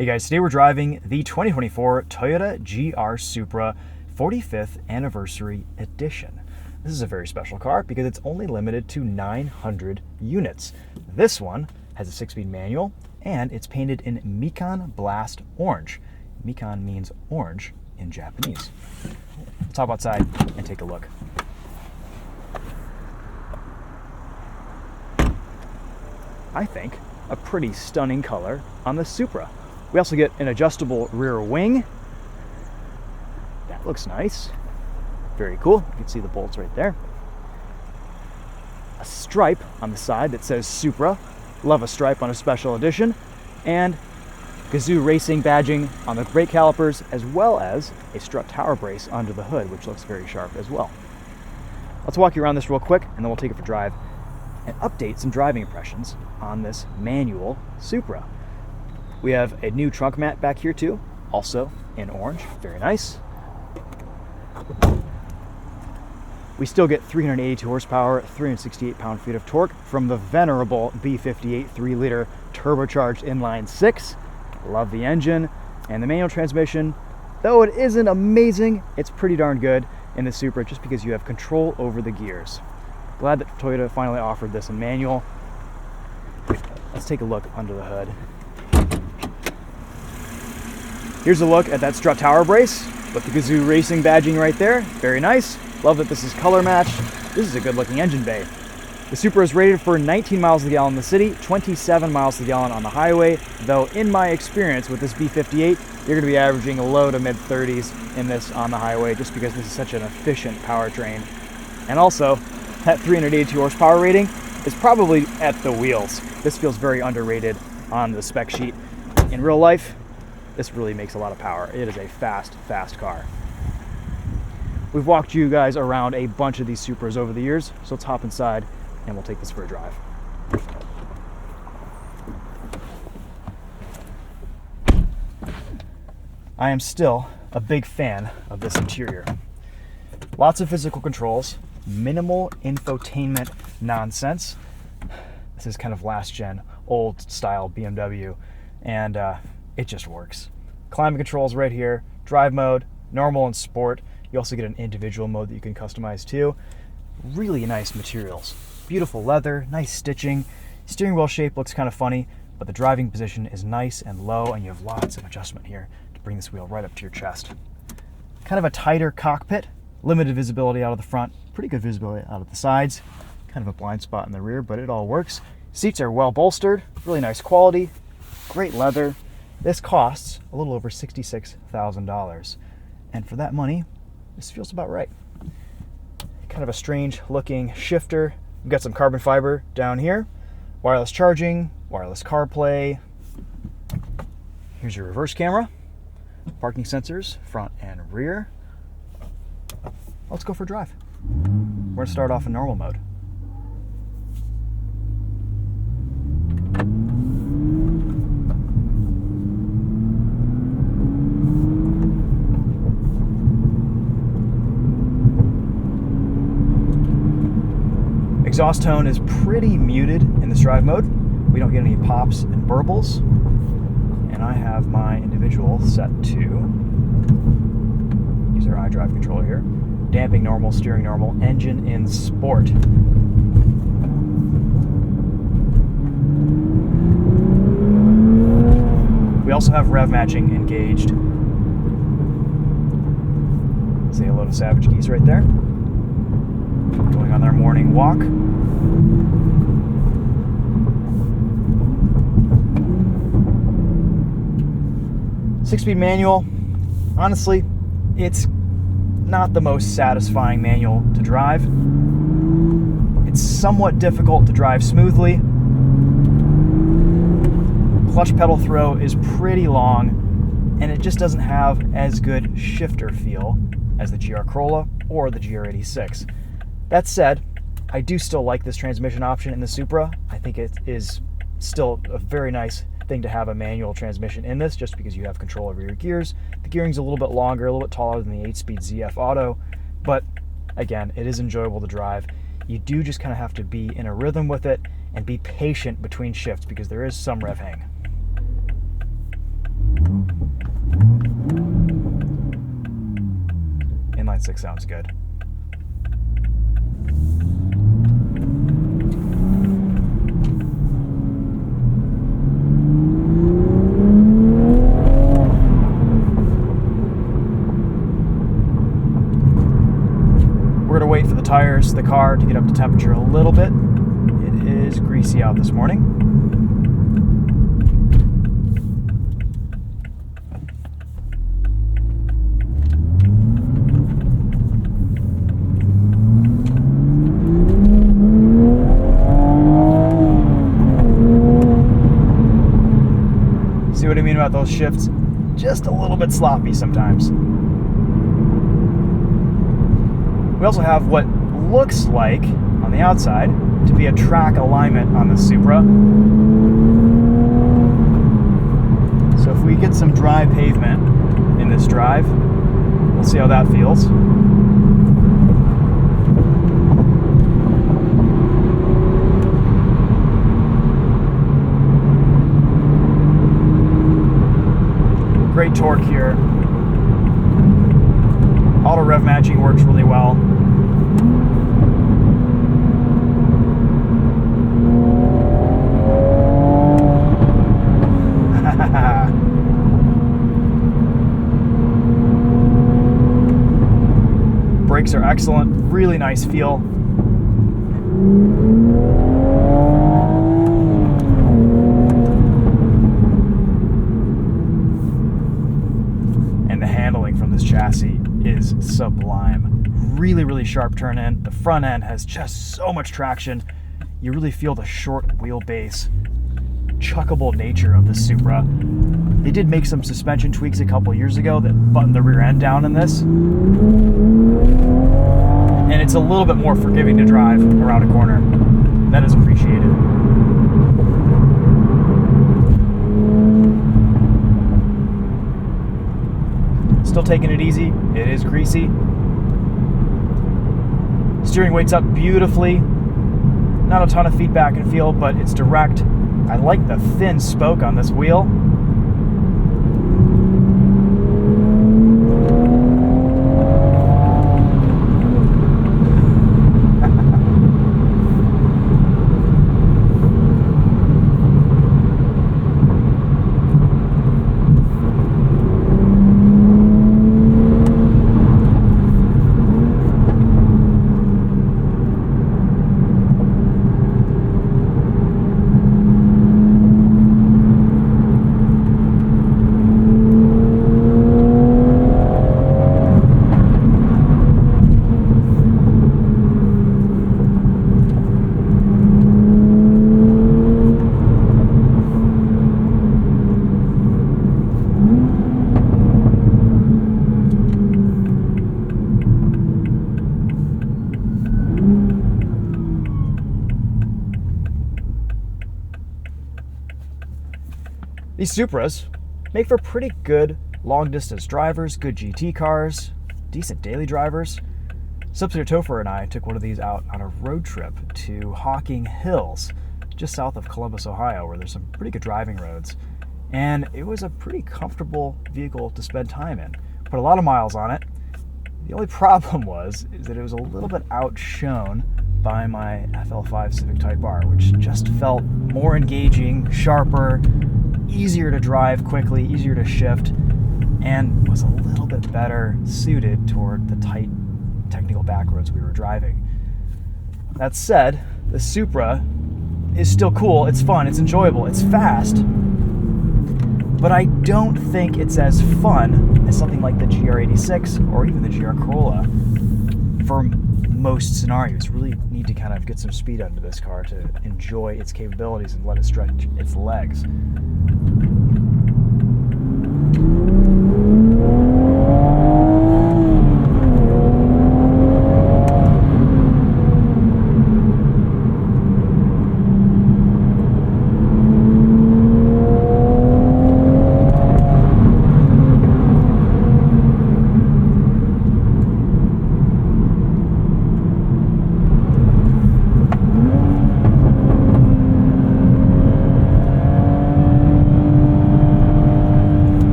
Hey guys, today we're driving the 2024 Toyota GR Supra 45th Anniversary Edition. This is a very special car because it's only limited to 900 units. This one has a 6-speed manual and it's painted in Mikan Blast Orange. Mikan means orange in Japanese. Let's hop outside and take a look. I think a pretty stunning color on the Supra. We also get an adjustable rear wing. That looks nice. Very cool. You can see the bolts right there. A stripe on the side that says Supra. Love a stripe on a special edition. And Gazoo Racing badging on the brake calipers, as well as a strut tower brace under the hood, which looks very sharp as well. Let's walk you around this real quick, and then we'll take it for a drive and update some driving impressions on this manual Supra. We have a new trunk mat back here too, also in orange, very nice. We still get 382 horsepower, 368 pound-feet of torque from the venerable B58 3-liter turbocharged inline 6. Love the engine and the manual transmission. Though it isn't amazing, it's pretty darn good in the Supra just because you have control over the gears. Glad that Toyota finally offered this in manual. Let's take a look under the hood. Here's a look at that strut tower brace with the Gazoo Racing badging right there. Very nice. Love that this is color matched. This is a good looking engine bay. The Supra is rated for 19 miles to the gallon in the city, 27 miles to the gallon on the highway, though in my experience with this B58, you're going to be averaging a low to mid 30s in this on the highway just because this is such an efficient powertrain. And also, that 382 horsepower rating is probably at the wheels. This feels very underrated on the spec sheet. In real life, this really makes a lot of power. It is a fast car. We've walked you guys around a bunch of these Supras over the years, so let's hop inside and we'll take this for a drive. I am still a big fan of this interior. Lots of physical controls, minimal infotainment nonsense. This is kind of last gen, old style BMW, and it just works. Climate controls right here, drive mode, normal and sport. You also get an individual mode that you can customize too. Really nice materials. Beautiful leather, nice stitching. Steering wheel shape looks kind of funny, but the driving position is nice and low, and you have lots of adjustment here to bring this wheel right up to your chest. Kind of a tighter cockpit, limited visibility out of the front, pretty good visibility out of the sides. Kind of a blind spot in the rear, but it all works. Seats are well bolstered, really nice quality, great leather. This costs a little over $66,000. And for that money, this feels about right. Kind of a strange looking shifter. We've got some carbon fiber down here. Wireless charging, wireless CarPlay. Here's your reverse camera. Parking sensors, front and rear. Let's go for a drive. We're gonna start off in normal mode. Exhaust tone is pretty muted in this drive mode. We don't get any pops and burbles. And I have my individual set to, use our iDrive controller here, damping normal, steering normal, engine in sport. We also have rev matching engaged. Say hello to Savage Geese right there. Going on their morning walk. Six-speed manual. Honestly, it's not the most satisfying manual to drive. It's somewhat difficult to drive smoothly. Clutch pedal throw is pretty long, and it just doesn't have as good shifter feel as the GR Corolla or the GR86. That said, I do still like this transmission option in the Supra. I think it is still a very nice thing to have a manual transmission in this, just because you have control over your gears. The gearing's a little bit longer, a little bit taller than the 8-speed ZF Auto, but again, it is enjoyable to drive. You do just kind of have to be in a rhythm with it and be patient between shifts because there is some rev hang. 1.6 sounds good. We're going to wait for the tires, the car, to get up to temperature a little bit. It is greasy out this morning. See what I mean about those shifts? Just a little bit sloppy sometimes. We also have what looks like, on the outside, to be a track alignment on the Supra. So if we get some dry pavement in this drive, we'll see how that feels. Great torque here. Auto rev matching works really well. Brakes are excellent, really nice feel. And the handling from this chassis is sublime. Really, really sharp turn in. The front end has just so much traction. You really feel the short wheelbase, chuckable nature of the Supra. They did make some suspension tweaks a couple years ago that buttoned the rear end down in this. And it's a little bit more forgiving to drive around a corner. That is appreciated. Still taking it easy. It is greasy. Steering weight's up beautifully. Not a ton of feedback and feel, but it's direct. I like the thin spoke on this wheel. These Supras make for pretty good long-distance drivers, good GT cars, decent daily drivers. TheTopher and I took one of these out on a road trip to Hocking Hills, just south of Columbus, Ohio, where there's some pretty good driving roads. And it was a pretty comfortable vehicle to spend time in. Put a lot of miles on it. The only problem is that it was a little bit outshone by my FL5 Civic Type R, which just felt more engaging, sharper, easier to drive quickly, easier to shift, and was a little bit better suited toward the tight technical back roads we were driving. That said, the Supra is still cool, it's fun, it's enjoyable, it's fast, but I don't think it's as fun as something like the GR86 or even the GR Corolla for most scenarios. Really need to kind of get some speed under this car to enjoy its capabilities and let it stretch its legs.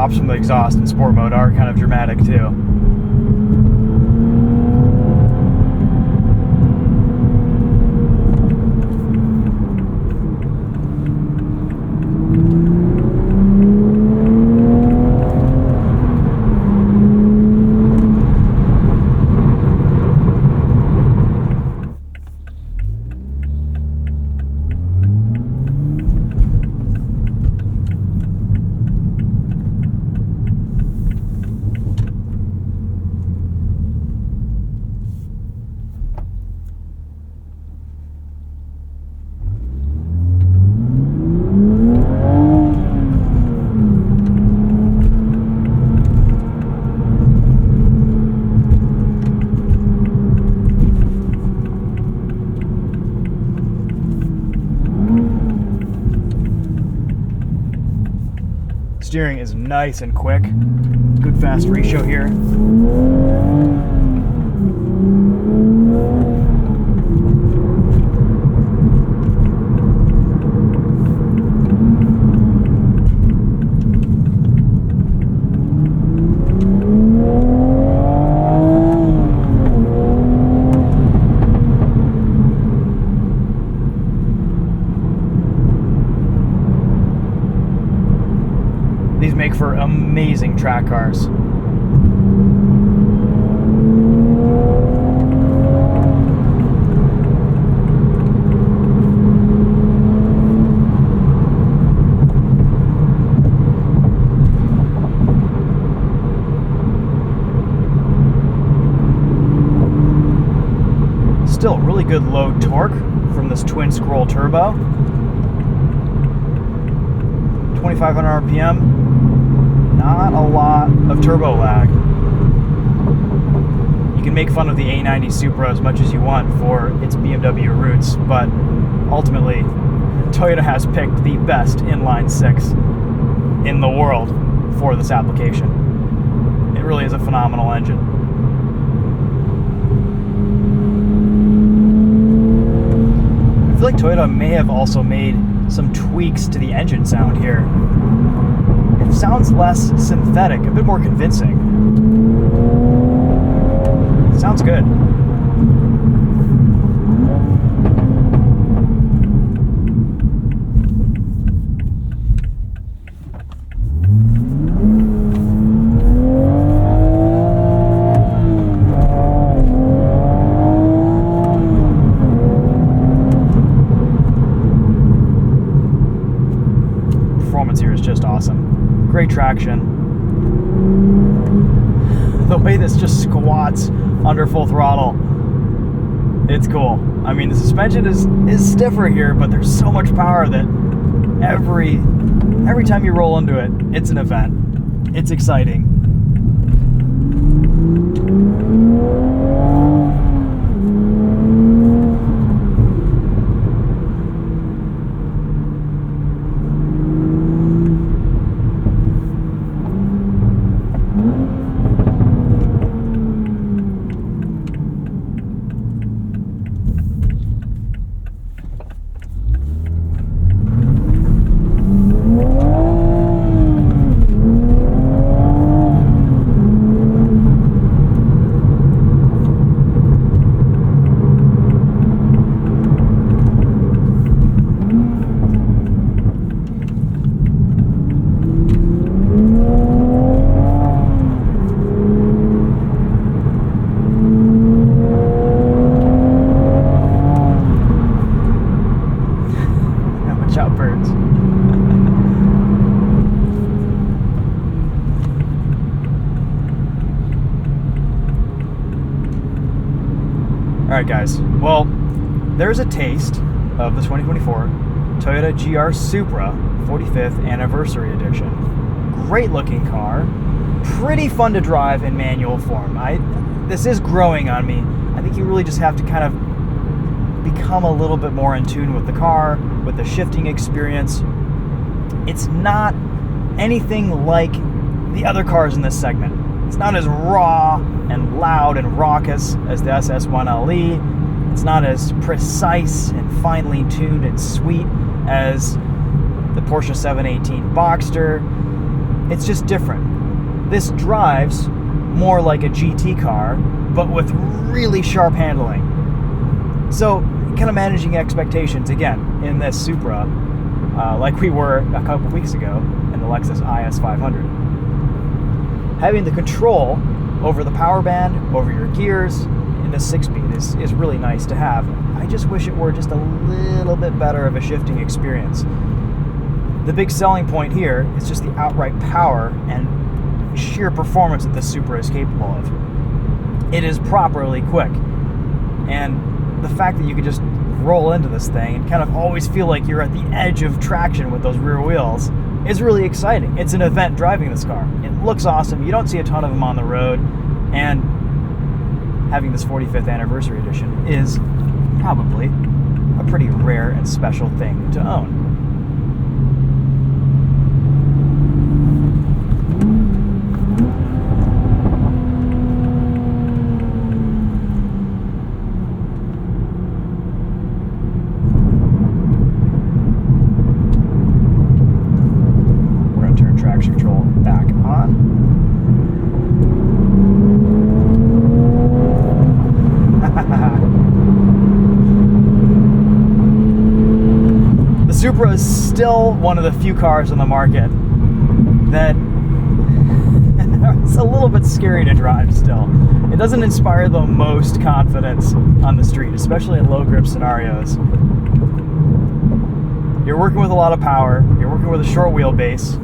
pops from the exhaust in sport mode are kind of dramatic too. Steering is nice and quick. Good fast ratio here. These make for amazing track cars. Still really good low torque from this twin scroll turbo. 2,500 RPM. Not a lot of turbo lag. You can make fun of the A90 Supra as much as you want for its BMW roots, but ultimately, Toyota has picked the best inline six in the world for this application. It really is a phenomenal engine. I feel like Toyota may have also made some tweaks to the engine sound here. It sounds less synthetic, a bit more convincing. It sounds good. Performance here is just awesome. Great traction. The way this just squats under full throttle, it's cool. I mean, the suspension is stiffer here, but there's so much power that every time you roll into it, it's an event. It's exciting. Birds. Alright guys, well, there's a taste of the 2024 Toyota GR Supra 45th Anniversary Edition. Great looking car, pretty fun to drive in manual form. This is growing on me. I think you really just have to kind of become a little bit more in tune with the car, with the shifting experience. It's not anything like the other cars in this segment. It's not as raw and loud and raucous as the SS1LE. It's not as precise and finely tuned and sweet as the Porsche 718 Boxster. It's just different. This drives more like a GT car, but with really sharp handling. So, kind of managing expectations again in this Supra, like we were a couple weeks ago in the Lexus IS 500. Having the control over the power band, over your gears in the 6-speed is really nice to have. I just wish it were just a little bit better of a shifting experience. The big selling point here is just the outright power and sheer performance that the Supra is capable of. It is properly quick, and the fact that you can just roll into this thing and kind of always feel like you're at the edge of traction with those rear wheels is really exciting. It's an event driving this car. It looks awesome. You don't see a ton of them on the road, and having this 45th anniversary edition is probably a pretty rare and special thing to own. Traction control back on. The Supra is still one of the few cars on the market that it's a little bit scary to drive still. It doesn't inspire the most confidence on the street, especially in low grip scenarios. You're working with a lot of power, you're working with a short wheelbase.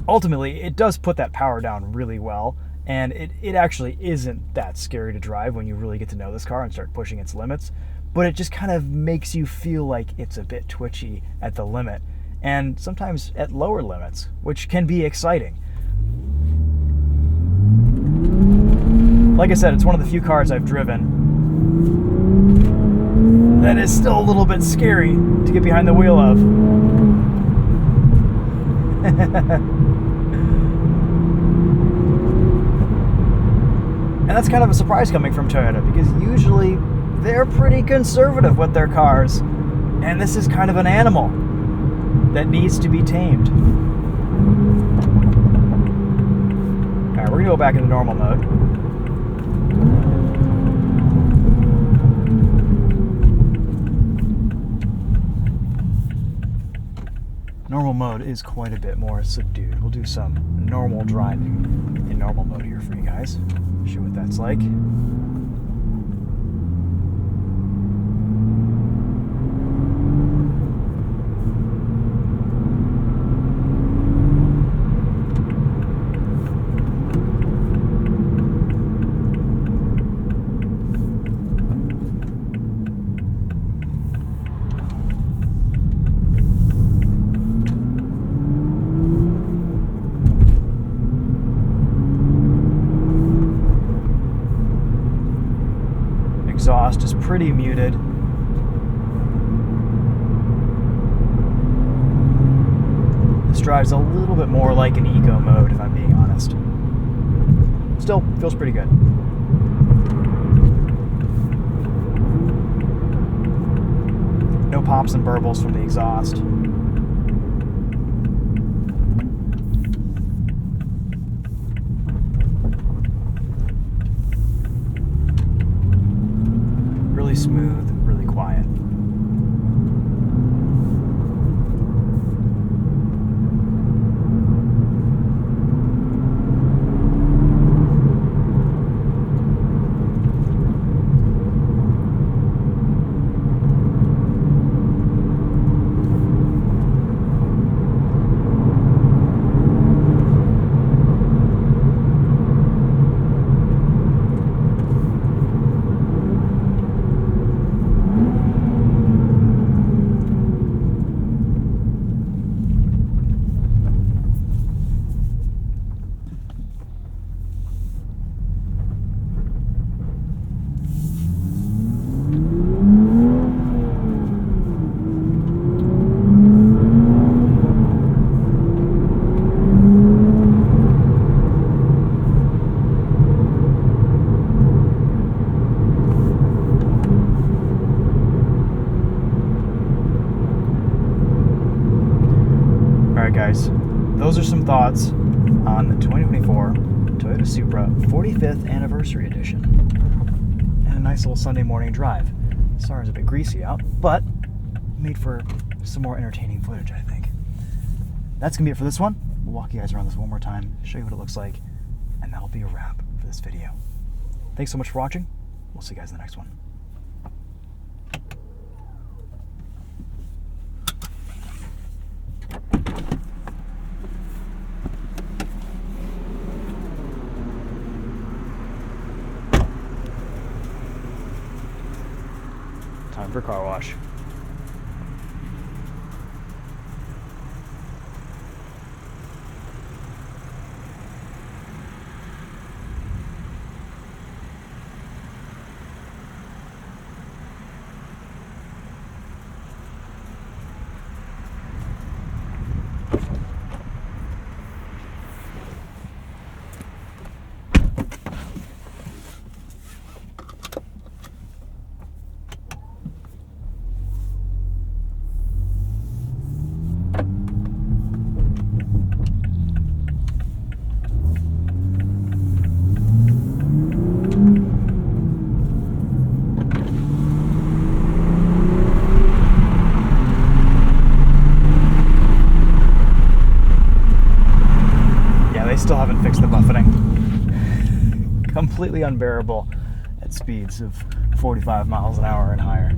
Ultimately, it does put that power down really well, and it actually isn't that scary to drive when you really get to know this car and start pushing its limits, but it just kind of makes you feel like it's a bit twitchy at the limit, and sometimes at lower limits, which can be exciting. Like I said, it's one of the few cars I've driven that is still a little bit scary to get behind the wheel of. And that's kind of a surprise coming from Toyota, because usually they're pretty conservative with their cars, and this is kind of an animal that needs to be tamed. Alright, we're going to go back into normal mode. Normal mode is quite a bit more subdued. We'll do some normal driving in normal mode here for you guys. Show you what that's like. Exhaust is pretty muted. This drives a little bit more like an eco mode, if I'm being honest. Still feels pretty good. No pops and burbles from the exhaust. Really smooth, really quiet. Guys, those are some thoughts on the 2024 Toyota Supra 45th Anniversary Edition. And a nice little Sunday morning drive. Sorry it's a bit greasy out, but made for some more entertaining footage, I think. That's going to be it for this one. We'll walk you guys around this one more time, show you what it looks like, and that'll be a wrap for this video. Thanks so much for watching. We'll see you guys in the next one. Time for car wash. Still haven't fixed the buffeting. Completely unbearable at speeds of 45 miles an hour and higher.